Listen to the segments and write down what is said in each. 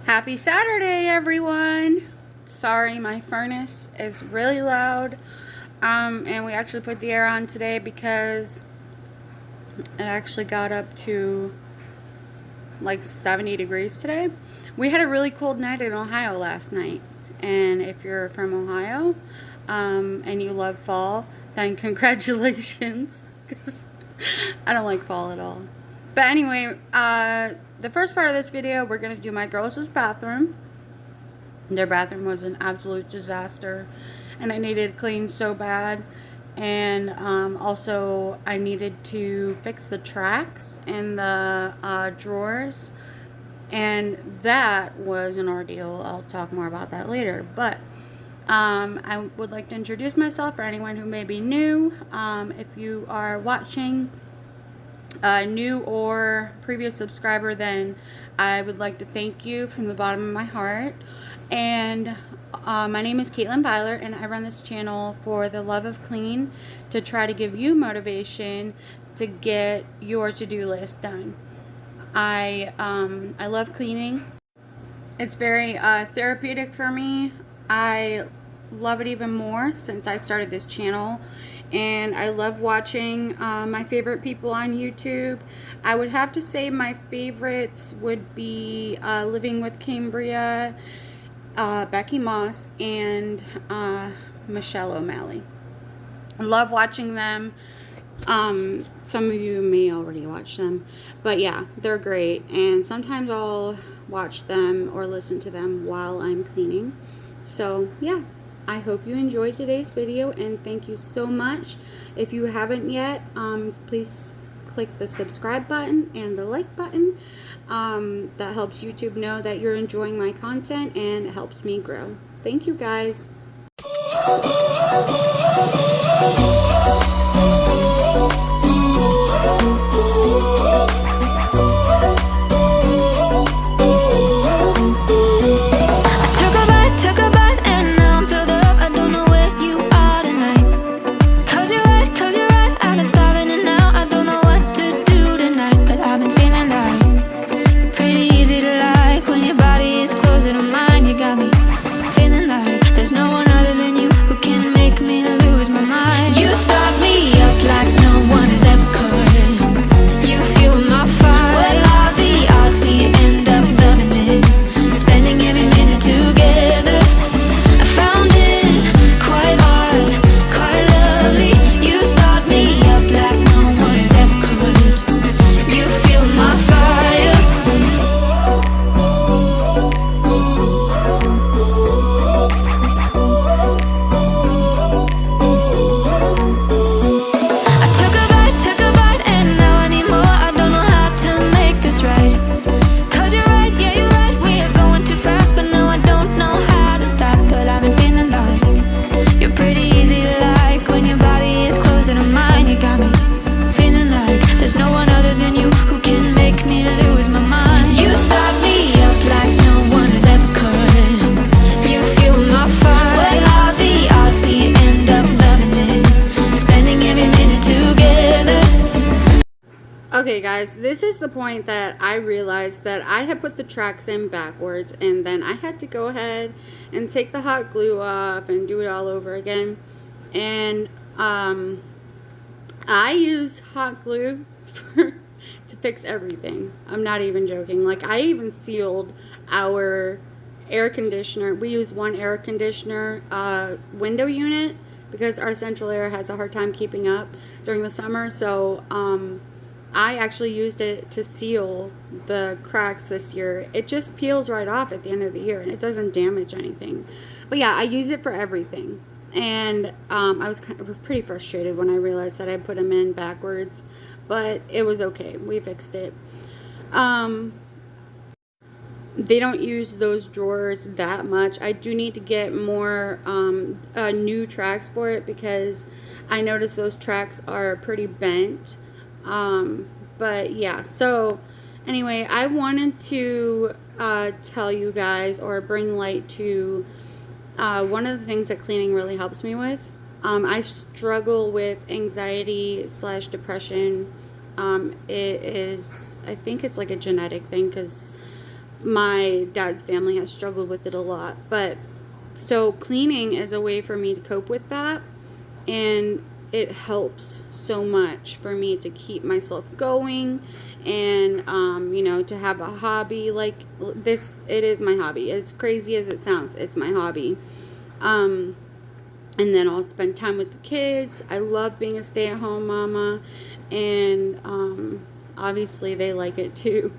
Happy Saturday, everyone! Sorry, my furnace is really loud. And we actually put the air on today because it actually got up to like 70 degrees today. We had a really cold night in Ohio last night. And if you're from Ohio and you love fall, then congratulations. Because I don't like fall at all. But anyway, the first part of this video, we're going to do my girls' bathroom. Their bathroom was an absolute disaster, and I needed to clean so bad. And also, I needed to fix the tracks in the drawers, and that was an ordeal. I'll talk more about that later. But I would like to introduce myself for anyone who may be new. If you are watching, new or previous subscriber, then I would like to thank you from the bottom of my heart. And my name is Caitlin Byler, and I run this channel for the love of clean, to try to give you motivation to get your to-do list done. I love cleaning. It's very therapeutic for me. I love it even more since I started this channel. And I love watching my favorite people on YouTube. I would have to say my favorites would be Living with Cambria, Becky Moss, and Michelle O'Malley. I love watching them. Some of you may already watch them, but yeah, they're great. And sometimes I'll watch them or listen to them while I'm cleaning. So yeah, I hope you enjoyed today's video, and thank you so much. If you haven't yet, please click the subscribe button and the like button. That helps YouTube know that you're enjoying my content, and it helps me grow. Thank you, guys. Okay guys, this is the point that I realized that I had put the tracks in backwards, and then I had to go ahead and take the hot glue off and do it all over again. And I use hot glue to fix everything. I'm not even joking. Like, I even sealed our air conditioner. We use one air conditioner window unit because our central air has a hard time keeping up during the summer. So I actually used it to seal the cracks this year. It just peels right off at the end of the year, and it doesn't damage anything. But yeah, I use it for everything. And I was pretty frustrated when I realized that I put them in backwards, but it was okay. We fixed it. They don't use those drawers that much. I do need to get more new tracks for it, because I noticed those tracks are pretty bent. But yeah, so anyway, I wanted to tell you guys, or bring light to one of the things that cleaning really helps me with. I struggle with anxiety / depression. It is, I think it's like a genetic thing, because my dad's family has struggled with it a lot. But so cleaning is a way for me to cope with that, and it helps so much for me to keep myself going, and you know, to have a hobby like this. It is my hobby, as crazy as it sounds. It's my hobby. And then I'll spend time with the kids. I love being a stay-at-home mama, and obviously they like it too,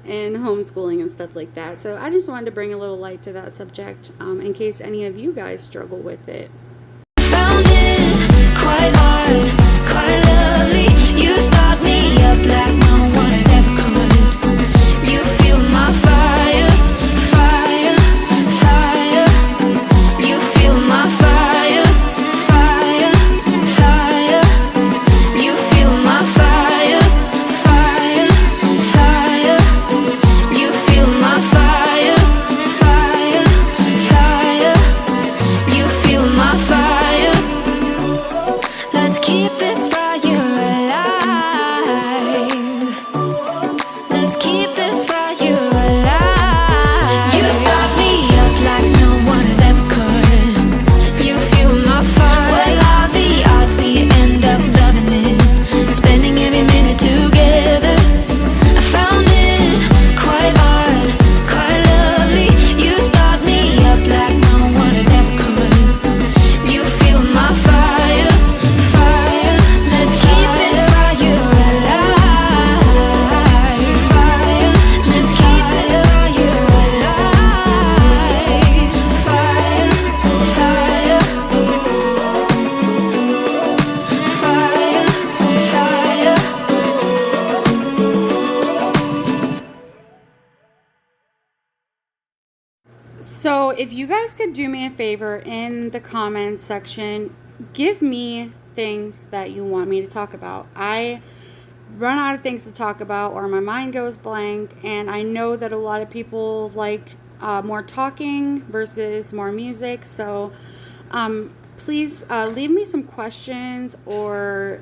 and homeschooling and stuff like that. So I just wanted to bring a little light to that subject, in case any of you guys struggle with it. Found it quite hard, quite lovely. You start me up like no one has ever could. You feel my fire, fire, fire. You feel my fire, fire, fire. You feel my fire, fire, fire. You feel my fire, fire, fire. You feel my fire. Let's keep this fire alive. Let's keep this fire alive. You start me up like no one has ever could. You feel my fire. What are the odds we end up loving it? Spending every minute together. I found it quite hard, quite lovely. You start me up like no one has ever could. You feel my fire, fire. Let's keep this fire alive. Fire. Let's keep this fire alive. Fire, fire. Fire, fire. So if you guys could do me a favor in the comments section, give me things that you want me to talk about. I run out of things to talk about, or my mind goes blank, and I know that a lot of people like more talking versus more music. So please leave me some questions, or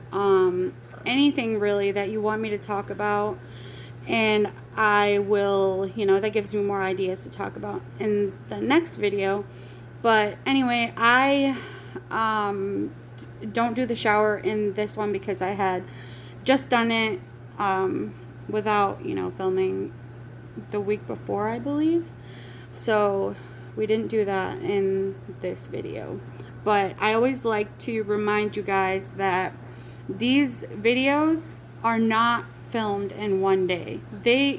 anything really that you want me to talk about, and I will, you know, that gives me more ideas to talk about in the next video. But anyway, I don't do the shower in this one because I had just done it without, you know, filming the week before, I believe. So we didn't do that in this video. But I always like to remind you guys that these videos are not filmed in one day. They're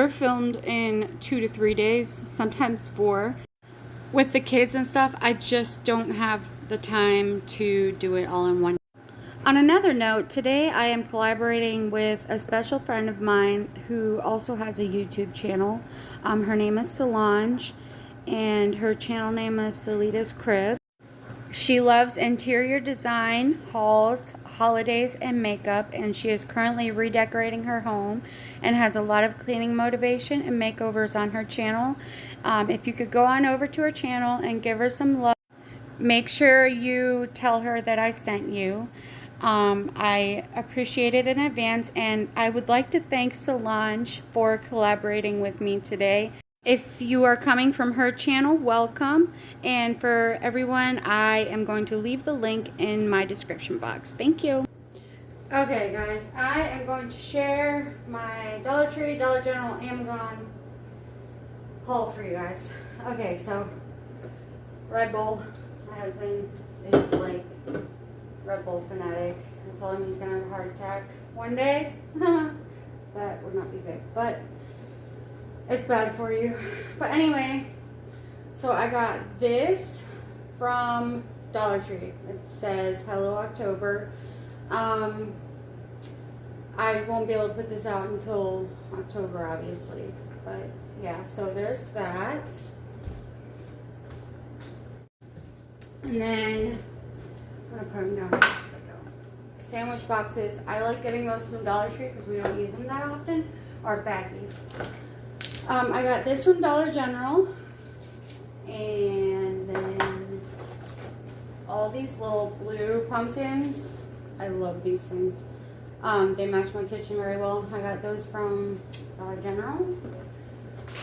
filmed in 2 to 3 days, sometimes 4. With the kids and stuff, I just don't have the time to do it all in one day. On another note, today I am collaborating with a special friend of mine who also has a YouTube channel. Her name is Solange, and her channel name is Salita's Crib. She loves interior design, hauls, holidays, and makeup, and she is currently redecorating her home and has a lot of cleaning motivation and makeovers on her channel. If you could go on over to her channel and give her some love, make sure you tell her that I sent you. I appreciate it in advance, and I would like to thank Solange for collaborating with me today. If you are coming from her channel, welcome. And for everyone, I am going to leave the link in my description box. Thank you. Okay, guys, I am going to share my Dollar Tree, Dollar General, Amazon haul for you guys. Okay, so Red Bull. My husband is like Red Bull fanatic. I told him he's gonna have a heart attack one day. That would not be good, but it's bad for you. But anyway, so I got this from Dollar Tree. It says Hello October. I won't be able to put this out until October, obviously. But yeah, so there's that. And then I'm gonna put them down here as I go. Sandwich boxes. I like getting those from Dollar Tree because we don't use them that often. Or baggies. I got this from Dollar General, and then all these little blue pumpkins. I love these things. They match my kitchen very well. I got those from Dollar General.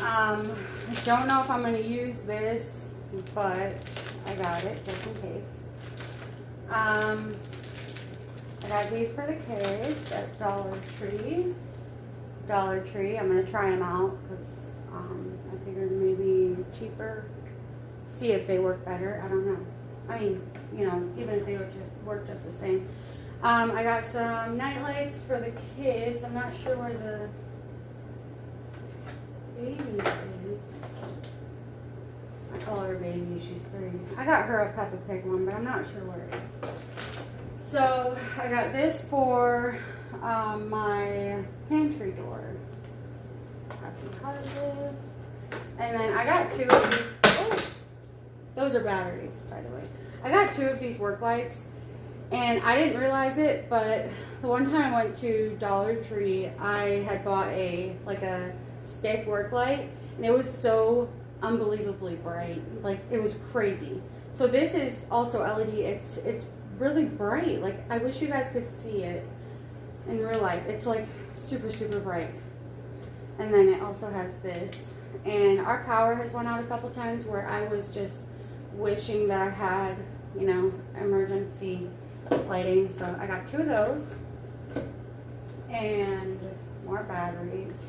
I don't know if I'm going to use this, but I got it just in case. I got these for the kids at Dollar Tree. I'm going to try them out because I figured maybe cheaper. See if they work better. I don't know. I mean, you know, even if they would just work just the same. I got some night lights for the kids. I'm not sure where the baby is. I call her baby. She's 3. I got her a Peppa Pig one, but I'm not sure where it is. So I got this for my pantry door. Happy harvest. And then I got 2 of these. Oh, those are batteries, by the way. I got 2 of these work lights. And I didn't realize it, but the one time I went to Dollar Tree, I had bought a stick work light, and it was so unbelievably bright. Like, it was crazy. So this is also LED. It's really bright. Like, I wish you guys could see it in real life. It's like super, super bright. And then it also has this. And our power has went out a couple times where I was just wishing that I had, you know, emergency lighting. So I got 2 of those and more batteries.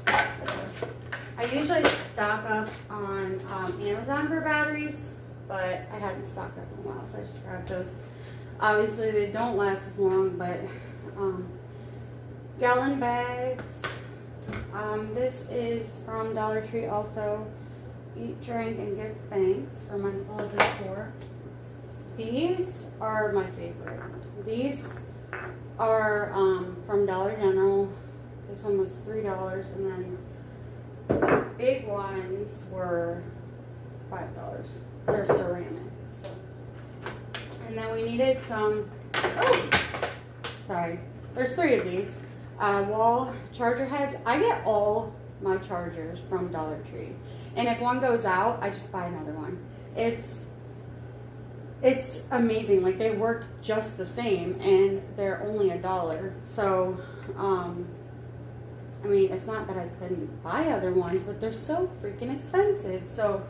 I usually stock up on Amazon for batteries, but I hadn't stocked up in a while, so I just grabbed those. Obviously they don't last as long, but gallon bags. This is from Dollar Tree also. Eat, drink, and give thanks for Mindful of Decor. These are my favorite. These are from Dollar General. This one was $3, and then the big ones were $5. They're ceramic. So. And then we needed some. Oh, sorry. There's 3 of these wall charger heads. I get all my chargers from Dollar Tree, and if one goes out, I just buy another one. It's amazing. Like, they work just the same, and they're only $1. So, I mean, it's not that I couldn't buy other ones, but they're so freaking expensive. So,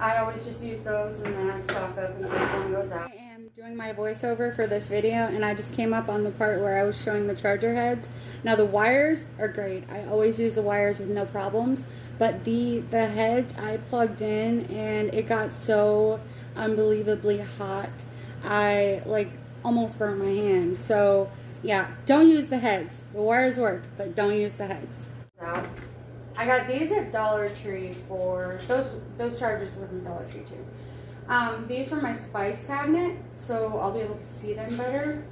I always just use those, and then I stock up in case one goes out. I am doing my voiceover for this video, and I just came up on the part where I was showing the charger heads. Now, the wires are great. I always use the wires with no problems, but the heads I plugged in, and it got so unbelievably hot. I almost burnt my hand. So yeah, don't use the heads. The wires work, but don't use the heads. So I got these at Dollar Tree for those chargers were from Dollar Tree too. These for my spice cabinet, so I'll be able to see them better.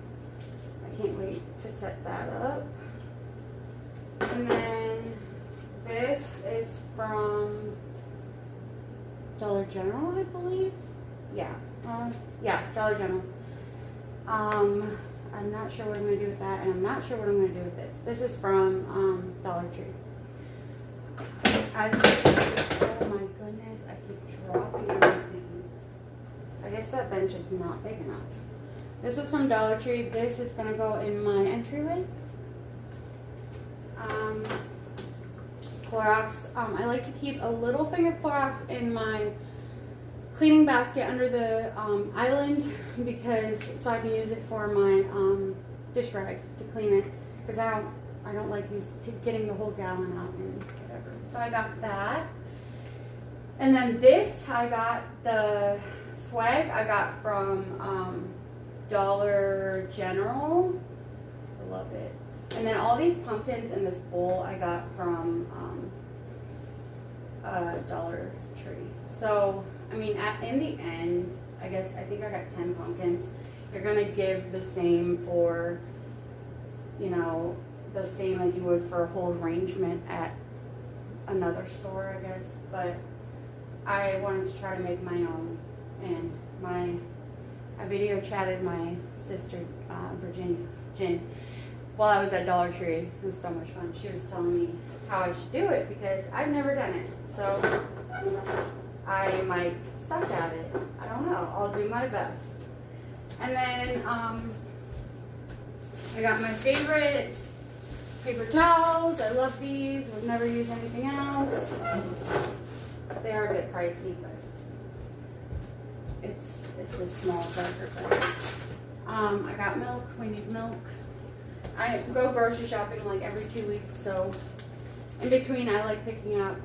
I can't wait to set that up. And then this is from Dollar General, I believe. Yeah, Dollar General. I'm not sure what I'm going to do with that, and I'm not sure what I'm going to do with this. This is from Dollar Tree. Oh my goodness, I keep dropping everything. I guess that bench is not big enough. This is from Dollar Tree. This is going to go in my entryway. Clorox. I like to keep a little thing of Clorox in my cleaning basket under the island, because so I can use it for my dish rag to clean it, because I don't like getting the whole gallon out and whatever. So I got that, and then this I got the swag I got from Dollar General. I love it. And then all these pumpkins in this bowl I got from Dollar Tree. So, I mean, in the end, I think I got 10 pumpkins. You're going to give the same for, you know, the same as you would for a whole arrangement at another store, I guess. But I wanted to try to make my own. And I video chatted my sister, Virginia, Jen, while I was at Dollar Tree. It was so much fun. She was telling me how I should do it because I've never done it. So I might suck at it. I don't know. I'll do my best. And then I got my favorite paper towels. I love these. Would never use anything else. They are a bit pricey, but it's a small sacrifice. I got milk. We need milk. I go grocery shopping like every 2 weeks, so in between I like picking up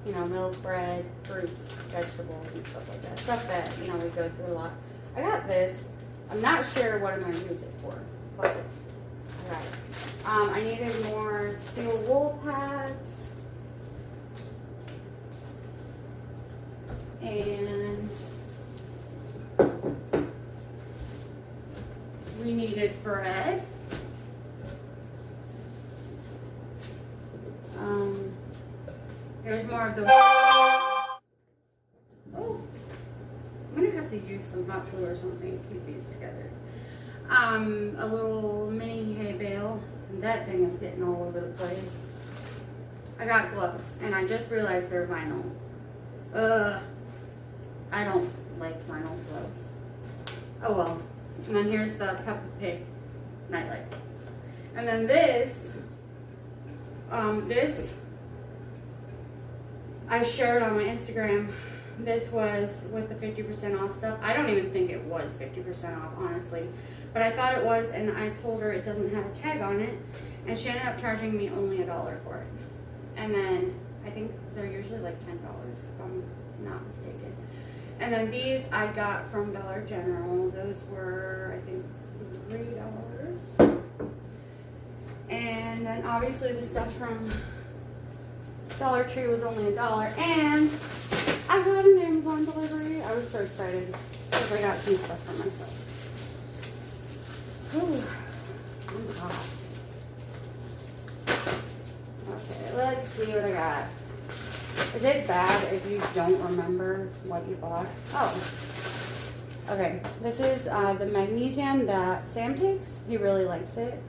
you know, milk, bread, fruits, vegetables, and stuff like that. Stuff that, you know, we go through a lot. I got this. I'm not sure what I'm going to use it for, but I got it. I needed more steel wool pads. And we needed bread. There's more of the. Oh, I'm gonna have to use some hot glue or something to keep these together. A little mini hay bale. That thing is getting all over the place. I got gloves, and I just realized they're vinyl. I don't like vinyl gloves. Oh well. And then here's the Peppa Pig nightlight. And then this I shared on my Instagram. This was with the 50% off stuff. I don't even think it was 50% off, honestly. But I thought it was, and I told her it doesn't have a tag on it. And she ended up charging me only $1 for it. And then, I think they're usually like $10, if I'm not mistaken. And then these I got from Dollar General. Those were, I think, $3. And then obviously the stuff from Dollar Tree was only $1. And I got an Amazon delivery. I was so excited because I got some stuff for myself. Ooh, I'm hot. Okay, let's see what I got. Is it bad if you don't remember what you bought? Oh. Okay, this is the magnesium that Sam takes. He really likes it.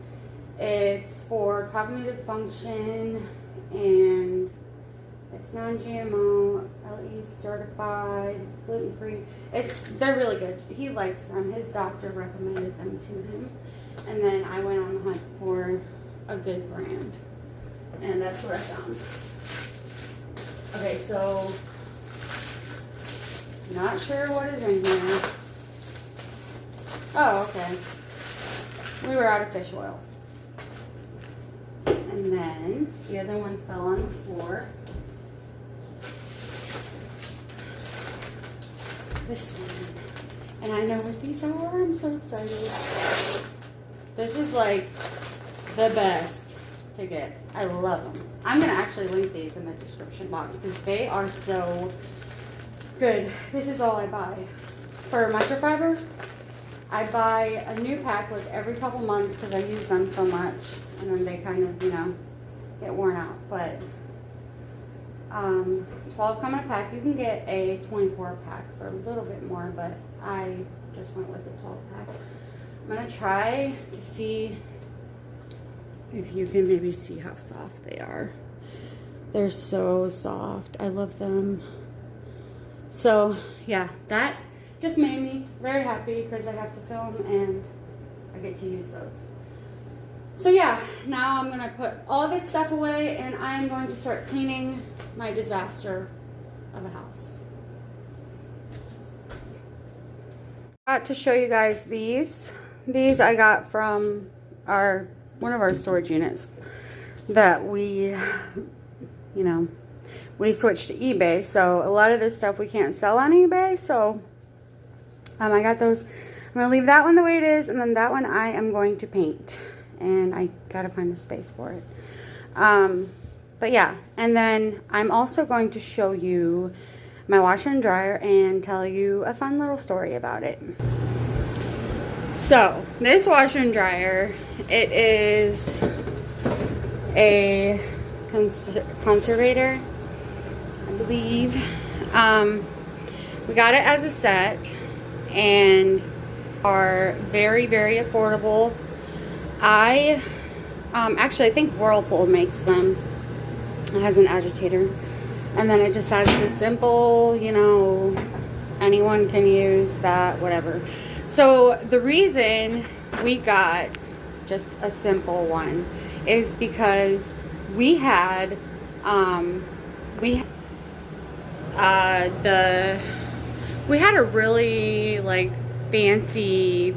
It's for cognitive function, and it's non-GMO, LE certified, gluten-free. They're really good. He likes them. His doctor recommended them to him. And then I went on the hunt for a good brand. And that's what I found. Okay, so not sure what is in here. Oh, okay. We were out of fish oil. And then the other one fell on the floor. This one. And I know what these are. I'm so excited. This is like the best to get. I love them. I'm going to actually link these in the description box because they are so good. This is all I buy. For microfiber, I buy a new pack like every couple months because I use them so much. And then they kind of, you know, get worn out. But 12 come in a pack. You can get a 24 pack for a little bit more, but I just went with the 12 pack. I'm going to try to see if you can maybe see how soft they are. They're so soft. I love them. So, yeah, that just made me very happy because I have to film and I get to use those. So, yeah, now I'm going to put all this stuff away and I'm going to start cleaning my disaster of a house. I got to show you guys these. These I got from one of our storage units that we, you know, we switched to eBay. So a lot of this stuff we can't sell on eBay. So I got those. I'm going to leave that one the way it is. And then that one I am going to paint. And I got to find a space for it. But yeah. And then I'm also going to show you my washer and dryer and tell you a fun little story about it. So, this washer and dryer, it is a conservator, I believe. We got it as a set and are very, very affordable. Actually, I think Whirlpool makes them. It has an agitator. And then it just has the simple, you know, Anyone can use that, whatever. So the reason we got just a simple one is because we had we had a really like fancy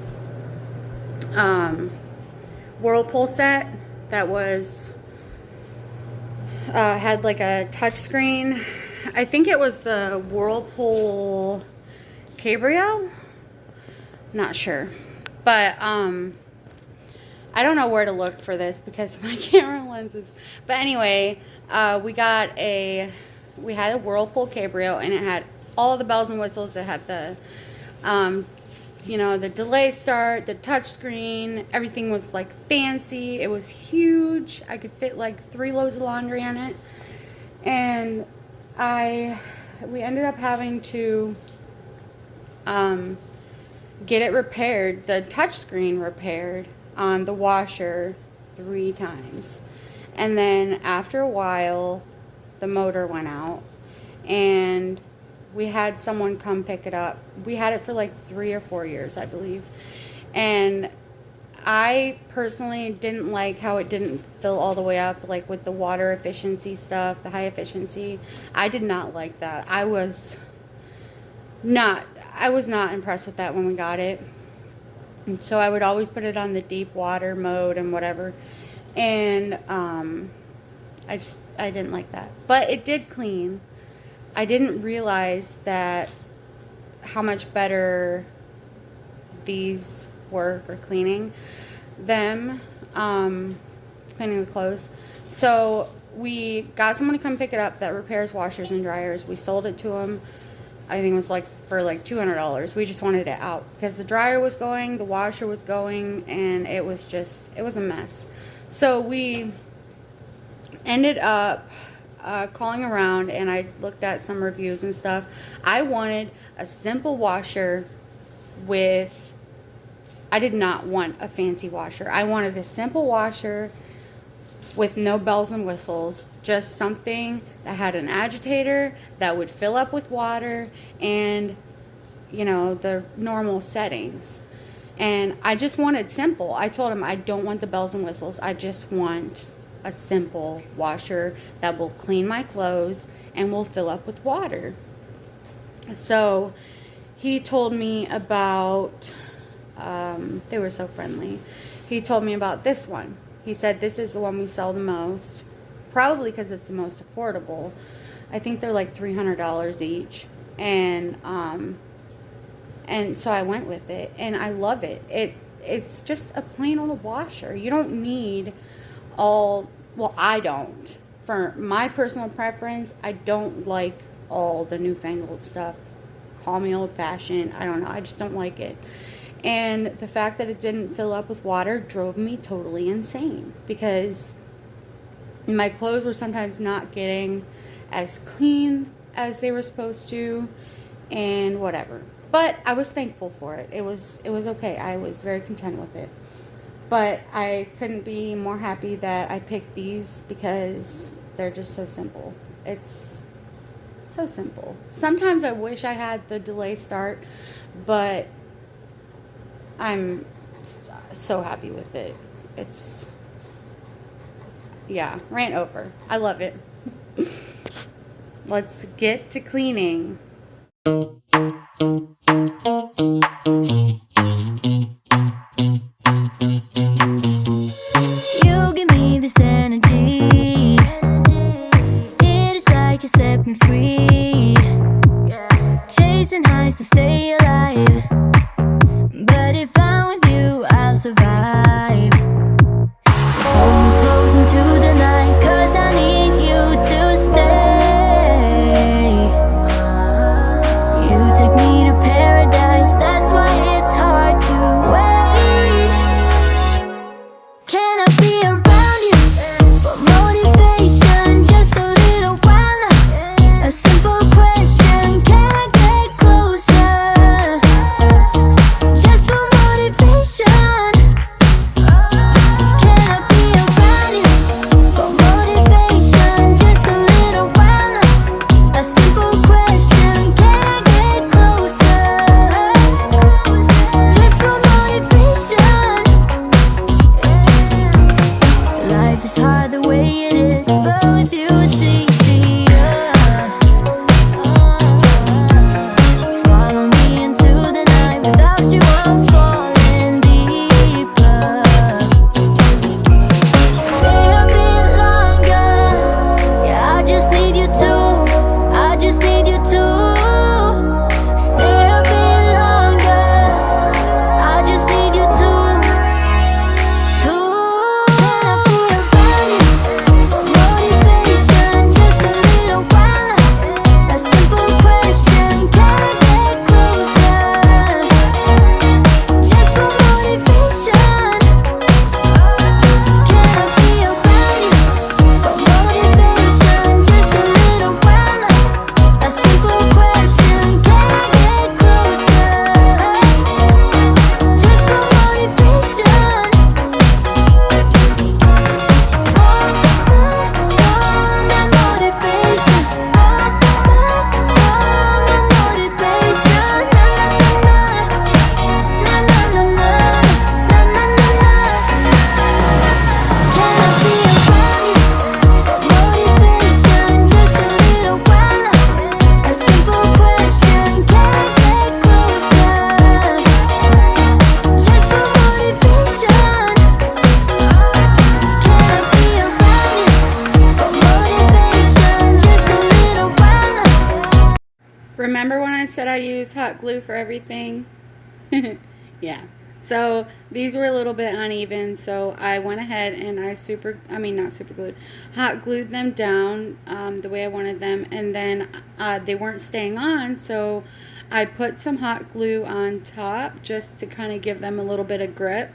whirlpool set that was had like a touch screen. I think it was the Whirlpool Cabrio, not sure, but I don't know where to look for this because my camera lenses. But anyway, we had a Whirlpool Cabrio, and it had all the bells and whistles. It had the you know, the delay start, the touch screen, everything was like fancy. It was huge. I could fit like 3 loads of laundry in it. And we ended up having to get it repaired, the touch screen repaired on the washer 3 times. And then after a while, the motor went out, and we had someone come pick it up. We had it for like 3 or 4 years, I believe. And I personally didn't like how it didn't fill all the way up, like with the water efficiency stuff, the high efficiency. I did not like that. I was not impressed with that when we got it. And so I would always put it on the deep water mode and whatever. And I didn't like that. But it did clean. I didn't realize that how much better these were for cleaning them, cleaning the clothes. So we got someone to come pick it up that repairs washers and dryers. We sold it to them. I think it was like for like $200. We just wanted it out because the dryer was going, the washer was going, and it was a mess. So we ended up calling around, and I looked at some reviews and stuff. I wanted a simple washer I did not want a fancy washer. I wanted a simple washer with no bells and whistles, just something that had an agitator that would fill up with water and, you know, the normal settings. And I just wanted simple. I told him I don't want the bells and whistles. I just want a simple washer that will clean my clothes and will fill up with water. So he told me about, they were so friendly. He told me about this one. He said this is the one we sell the most, probably because it's the most affordable. I think they're like $300 each. And so I went with it, and I love it. It's just a plain old washer. You don't need I don't. For my personal preference, I don't like all the newfangled stuff. Call me old-fashioned. I don't know. I just don't like it. And the fact that it didn't fill up with water drove me totally insane, because my clothes were sometimes not getting as clean as they were supposed to, and whatever. But I was thankful for it. It was okay. I was very content with it. But I couldn't be more happy that I picked these because they're just so simple. It's so simple. Sometimes I wish I had the delay start, but I'm so happy with it. Rant over. I love it. Let's get to cleaning. You give me this energy. It is like you set me free. Chasing highs to stay alive. But if I'm with you, I'll survive. So hold me close into the night, 'cause I need you to stay. You I use hot glue for everything? Yeah. So these were a little bit uneven, so I went ahead and not super glued, hot glued them down the way I wanted them, and then they weren't staying on, so I put some hot glue on top just to kind of give them a little bit of grip,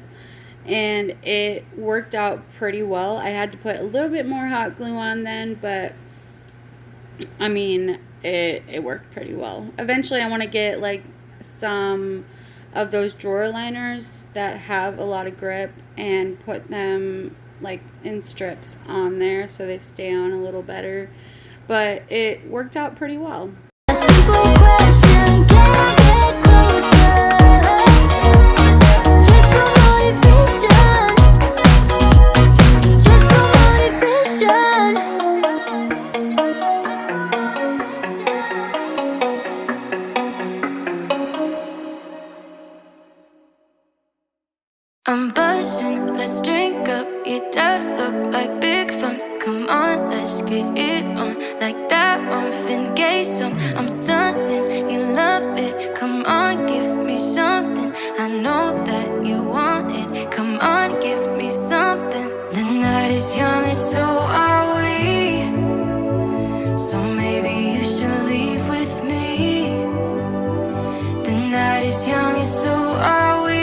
and it worked out pretty well. I had to put a little bit more hot glue on then, but I mean, it worked pretty well. Eventually I want to get like some of those drawer liners that have a lot of grip and put them like in strips on there so they stay on a little better, but it worked out pretty well. A simple question, can I get closer? Just for motivation. Just for motivation. I'm buzzing, let's drink up. Your death look like big fun. Come on, let's get it on. Like that Marvin Gaye song. I'm stunning, you love it. Come on, give me something. I know that you want it. Come on, give me something. The night is young and so are we. So maybe you should leave with me. The night is young and so are we.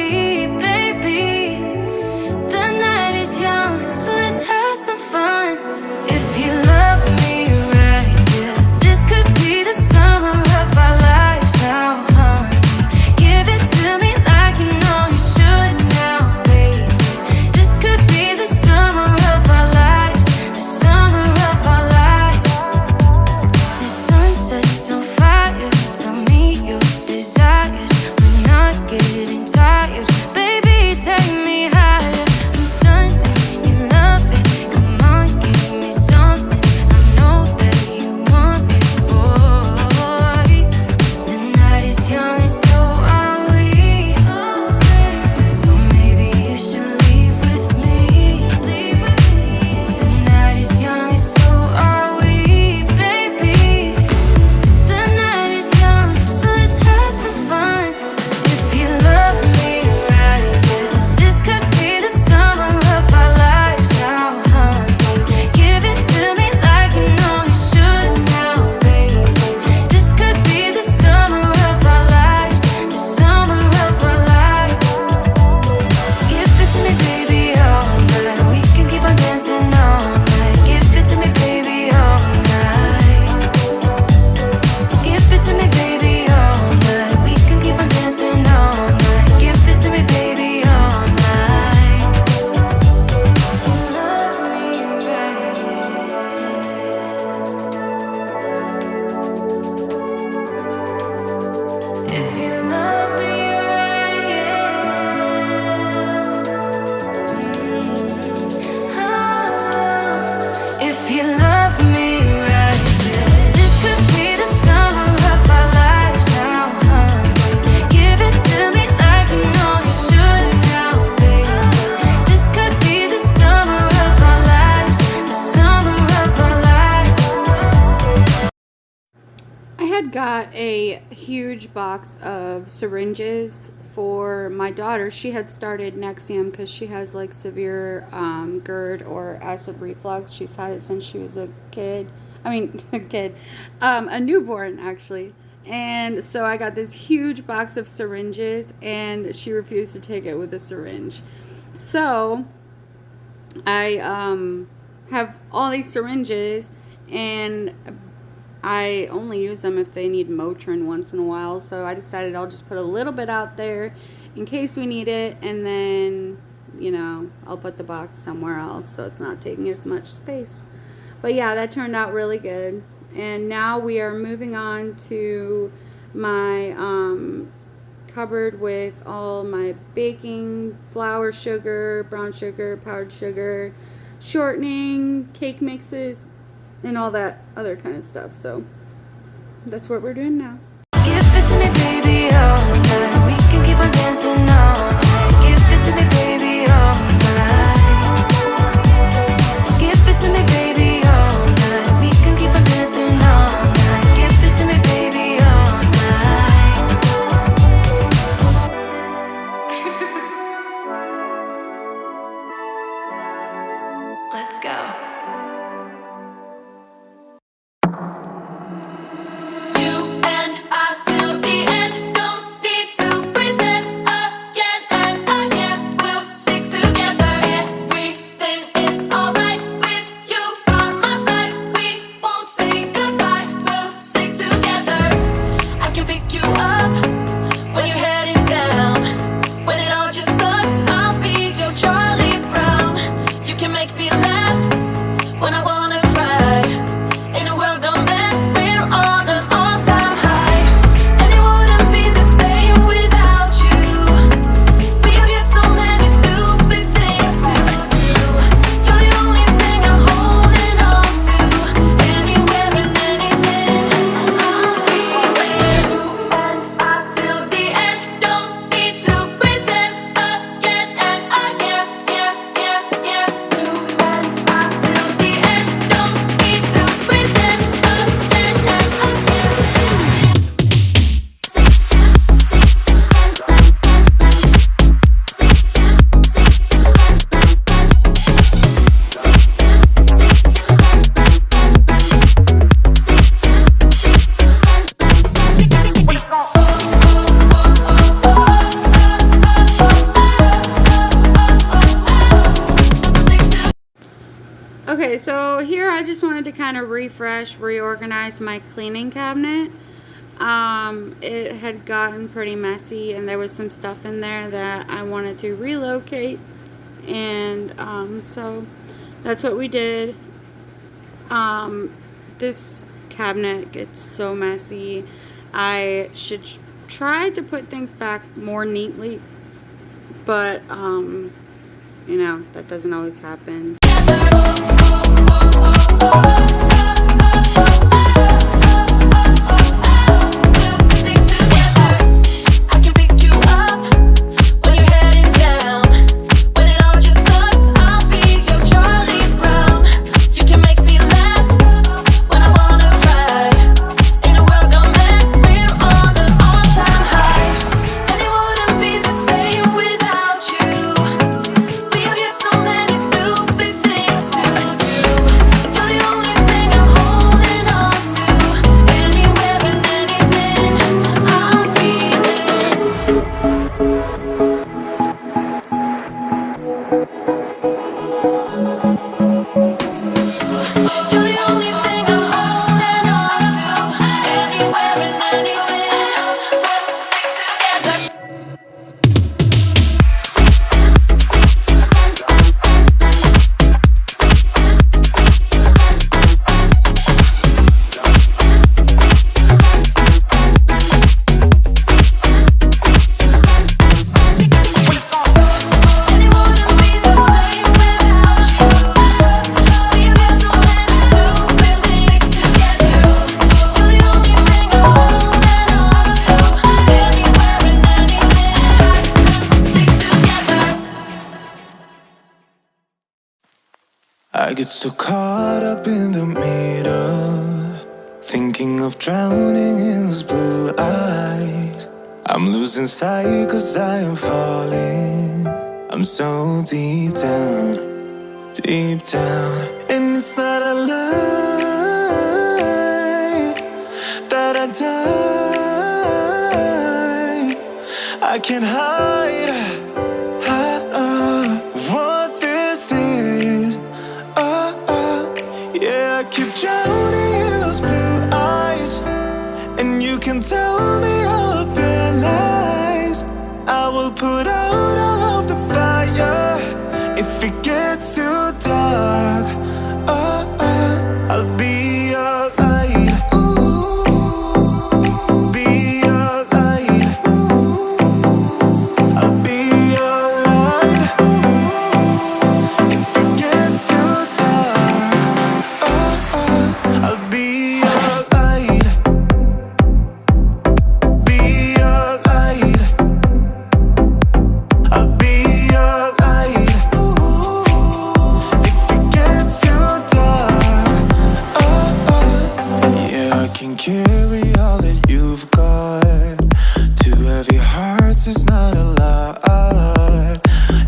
So let's have some fun. If you love me right, yeah, this could be the summer of our lives now, honey. Give it to me like you know you should now, baby. This could be the summer of our lives, the summer of our lives. The sunset's on fire, tell me your desires. We're not getting tired, baby, take me higher. I'm sunny. Got a huge box of syringes for my daughter. She had started Nexium because she has like severe GERD or acid reflux. She's had it since she was a kid. A newborn actually. And so I got this huge box of syringes and she refused to take it with a syringe. So I have all these syringes and I only use them if they need Motrin once in a while, so I decided I'll just put a little bit out there in case we need it, and then, you know, I'll put the box somewhere else so it's not taking as much space. But yeah, that turned out really good. And now we are moving on to my cupboard with all my baking flour, sugar, brown sugar, powdered sugar, shortening, cake mixes, and all that other kind of stuff. So that's what we're doing now. Give it to me, baby, all night. We can keep on dancing all night. Give it to me, baby, all night. Give it to me, baby, all night. We can keep on dancing all night. Give it to me, baby, all night. Okay, so here I just wanted to kind of reorganize my cleaning cabinet. It had gotten pretty messy and there was some stuff in there that I wanted to relocate, and so that's what we did. This cabinet gets so messy. I should try to put things back more neatly, but you know, that doesn't always happen. I get so caught up in the middle, thinking of drowning in those blue eyes. I'm losing sight 'cause I am falling. I'm so deep down, and it's not a lie that I die. I can't hide what this is. Yeah, I keep drowning in those blue eyes, and you can tell me all of your lies. I will put out all of the fire if it gets too dark. I'll be your light. Be your light. I'll be your light. If it gets too dark, I'll be your light. Be your light. I'll be your light. If it gets too dark, yeah, I can carry all that you've got. Two heavy hearts is not a lie.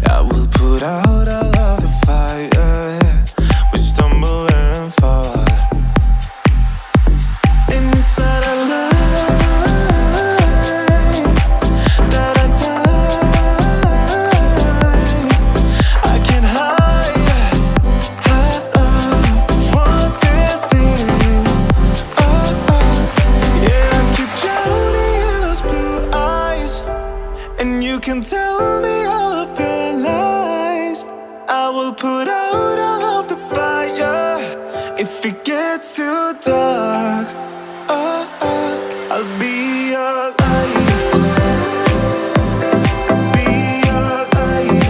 I will put out all of the fire. We stumble and fall, and it's not a lie that I die. I can't hide what this is. Yeah, I keep drowning in those blue eyes, and you can tell me all of your lies. I will put out all of the fire if it gets too dark. I'll be your light. Be your light.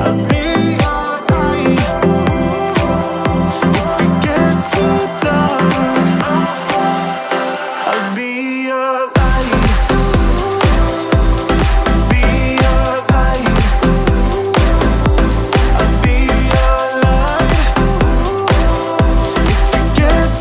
I'll be your light. If it gets too dark, I'll be your light. Be your light. I'll be your light. If it gets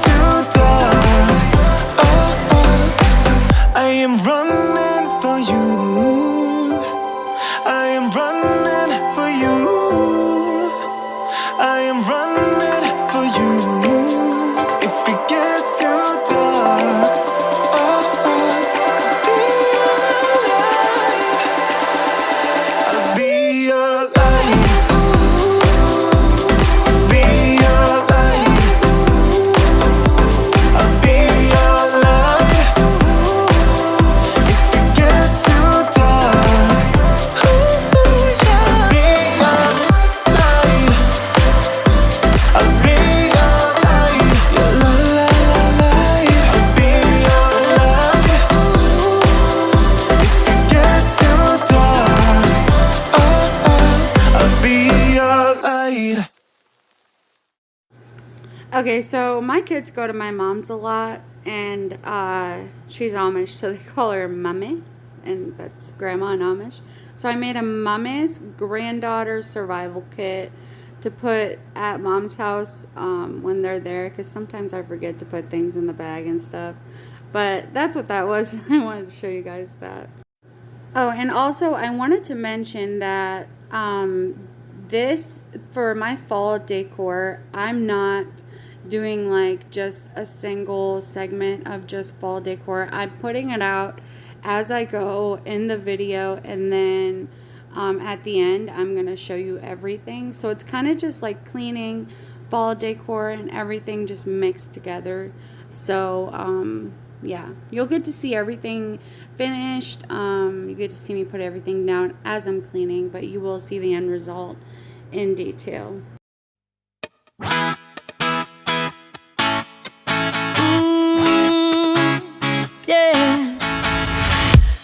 Okay, so my kids go to my mom's a lot, and she's Amish, so they call her Mummy, and that's grandma in Amish. So I made a Mummy's granddaughter survival kit to put at mom's house when they're there, because sometimes I forget to put things in the bag and stuff. But that's what that was. I wanted to show you guys that. Oh, and also I wanted to mention that this, for my fall decor, I'm not doing like just a single segment of just fall decor. I'm putting it out as I go in the video, and then at the end I'm gonna show you everything. So it's kind of just like cleaning, fall decor, and everything just mixed together. So yeah, you'll get to see everything finished. You get to see me put everything down as I'm cleaning, but you will see the end result in detail. Yeah.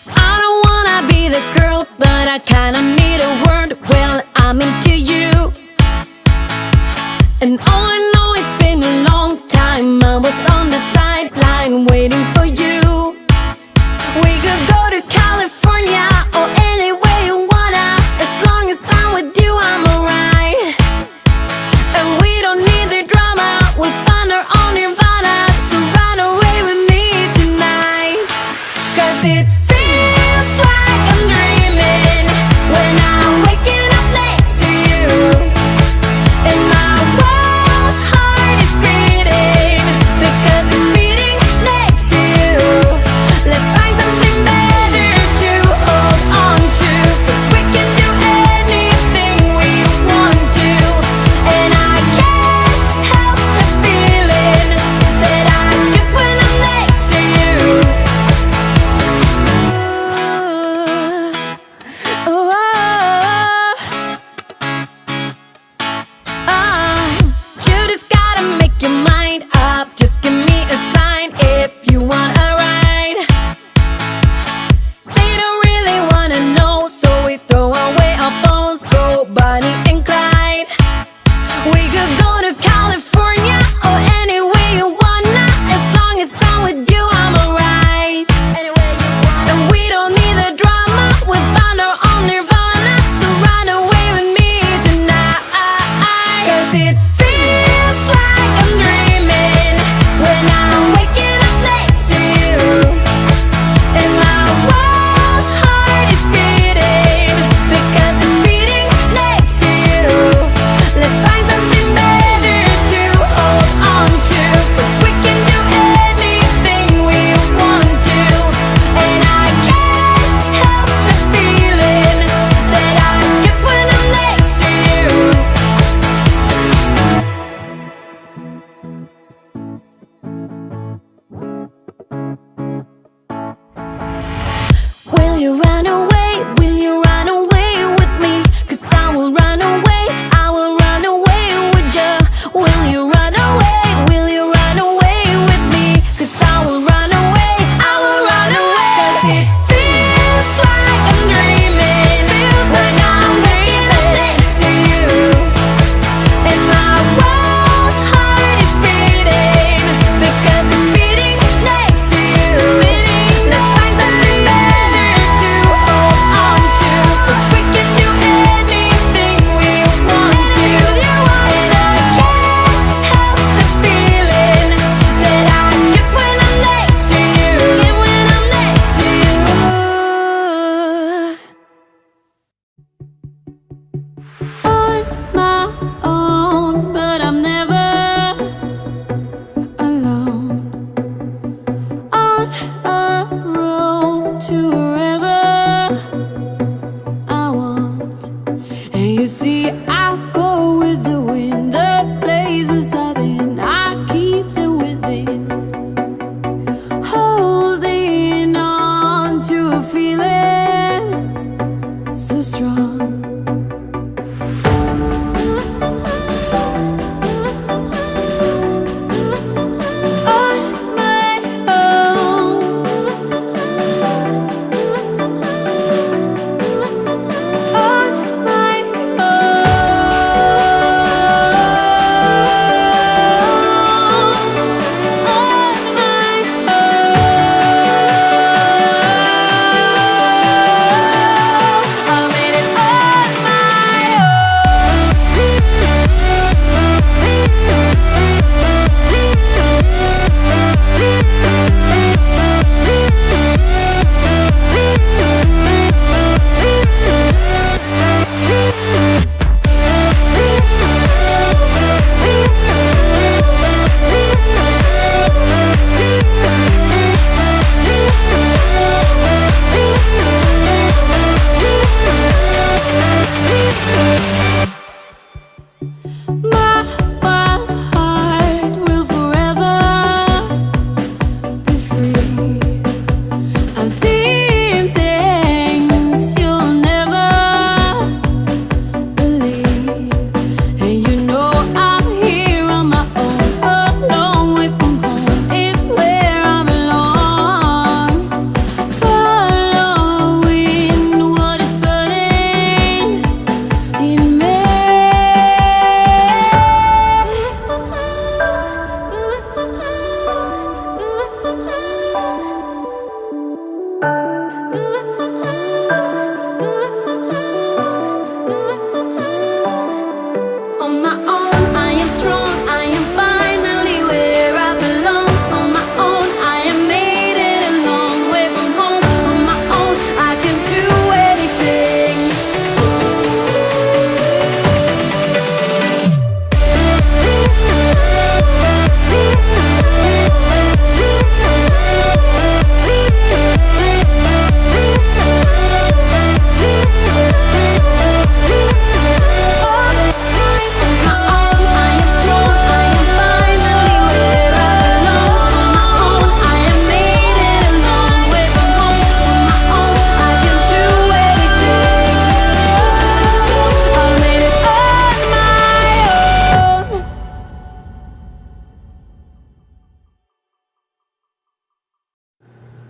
I don't wanna be the girl, but I kinda need a word. Well, I'm into you, and all I know, it's been a long time. I was on the sideline waiting for you. We could go to California or anywhere you wanna. As long as I'm with you, I'm alright. And we don't need the drama, we'll find our own nirvana. So run away with me tonight, 'cause it feels like I'm dreaming when I'm waking up next to you. And my wild heart is beating because it's beating next to you. Let's find something better to hold on to, 'cause we can do anything we want to. And I can't help the feeling that I get when I'm next to you. Ooh, you just gotta make your mind up. Just give me a sign if you want a ride. They don't really wanna know, so we throw away our phones, go Bonnie and Clyde. We could go to California or anywhere you wanna. As long as I'm with you, I'm alright. And we don't need the drama, we'll find our own nirvana. So run away with me tonight, 'cause it feels like I'm dreaming when I'm waking up next to you. And my wild heart is beating because it's beating next to you. Let's find something better to hold on to, 'cause we can do anything we want to. And I can't help the feeling that I get when I'm next to you. Will you run away? Will you run away with me? 'Cause I will run away, I will run away with you. Will you run away? Will you run away with me? 'Cause I will run away, I will run away. 'Cause it feels like I'm dreaming when I'm waking up next to you. And my wild heart is beating because it's beating next to you. Let's find something better to hold on to, 'cause we can do anything we want to. And I can't help the feeling that I get when I'm next to you. Get when I'm next to you. On my own, but I'm never alone. On a road to wherever I want. And you see, I go with the wind, the places I've been, I keep them within. Holding on to a feeling so strong. On my own. On my own.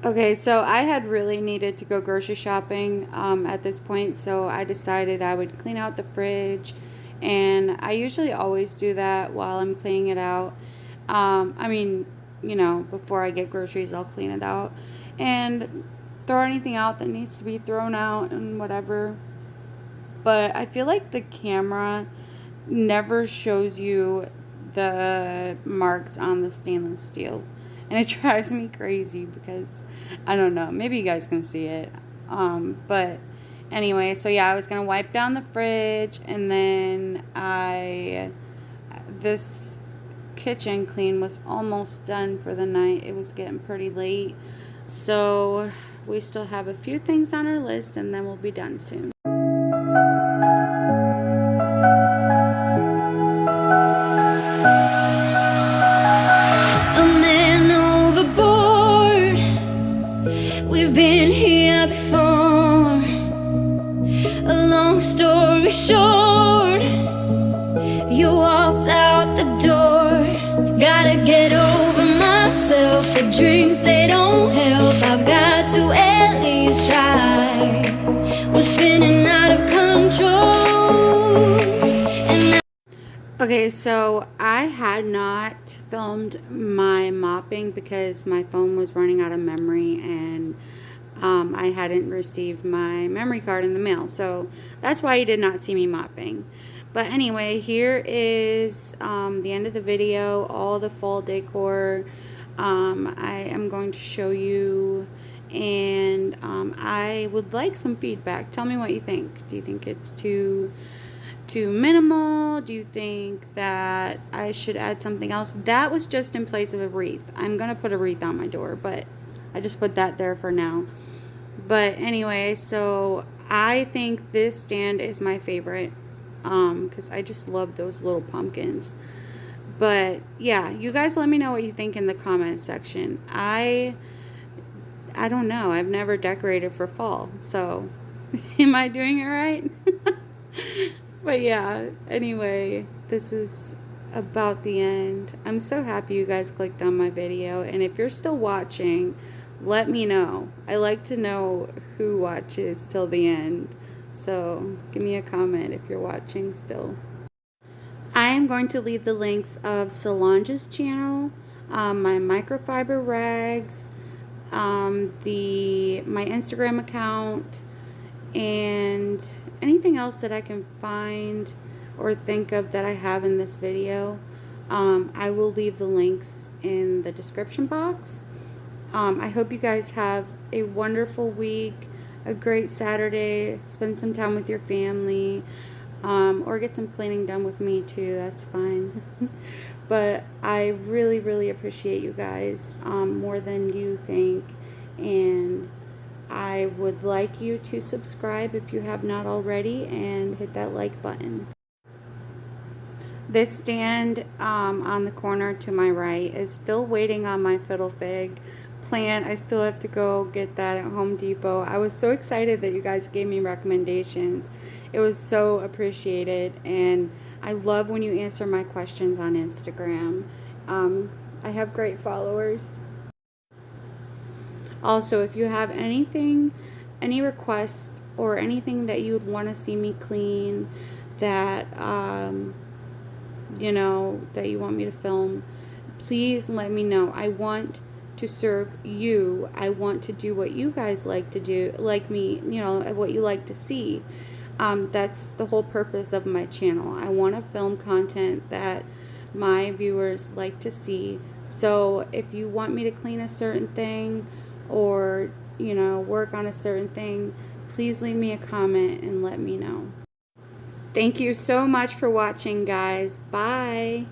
Okay, so I had really needed to go grocery shopping at this point, so I decided I would clean out the fridge, and I usually always do that while I'm cleaning it out. I mean, before I get groceries, I'll clean it out and throw anything out that needs to be thrown out and whatever. But I feel like the camera never shows you the marks on the stainless steel. And it drives me crazy because I don't know. Maybe you guys can see it. But anyway, so yeah, I was gonna wipe down the fridge, and then this kitchen clean was almost done for the night. It was getting pretty late. So we still have a few things on our list, and then we'll be done soon. A man overboard. We've been here before. A long story short, you walked out the door. Gotta get over myself. The drinks, they don't help. I've got to at least try. We're spinning out of control. And Okay, so I had not filmed my mopping because my phone was running out of memory, and I hadn't received my memory card in the mail. So that's why you did not see me mopping. But anyway, here is the end of the video, all the fall decor. I am going to show you, and I would like some feedback. Tell me what you think. Do you think it's too minimal? Do you think that I should add something else? That was just in place of a wreath. I'm gonna put a wreath on my door, but I just put that there for now. But anyway, so I think this stand is my favorite because I just love those little pumpkins. But yeah, you guys let me know what you think in the comment section. I don't know, I've never decorated for fall, so am I doing it right? But yeah, anyway, this is about the end. I'm so happy you guys clicked on my video, and if you're still watching, let me know. I like to know who watches till the end, so give me a comment if you're watching still. I am going to leave the links of Solange's channel, my microfiber rags, my Instagram account, and anything else that I can find or think of that I have in this video. I will leave the links in the description box. I hope you guys have a wonderful week, a great Saturday, spend some time with your family, or get some cleaning done with me too, that's fine. But I really, really appreciate you guys more than you think, and I would like you to subscribe if you have not already, and hit that like button. This stand on the corner to my right is still waiting on my fiddle fig plant. I still have to go get that at Home Depot. I was so excited that you guys gave me recommendations. It was so appreciated, and I love when you answer my questions on Instagram. I have great followers. Also, if you have any requests or anything that you would want to see me clean, that that you want me to film, please let me know. I want to serve you. I want to do what you guys like to do, like me, what you like to see. That's the whole purpose of my channel. I want to film content that my viewers like to see. So if you want me to clean a certain thing, or work on a certain thing, please leave me a comment and let me know. Thank you so much for watching, guys. Bye.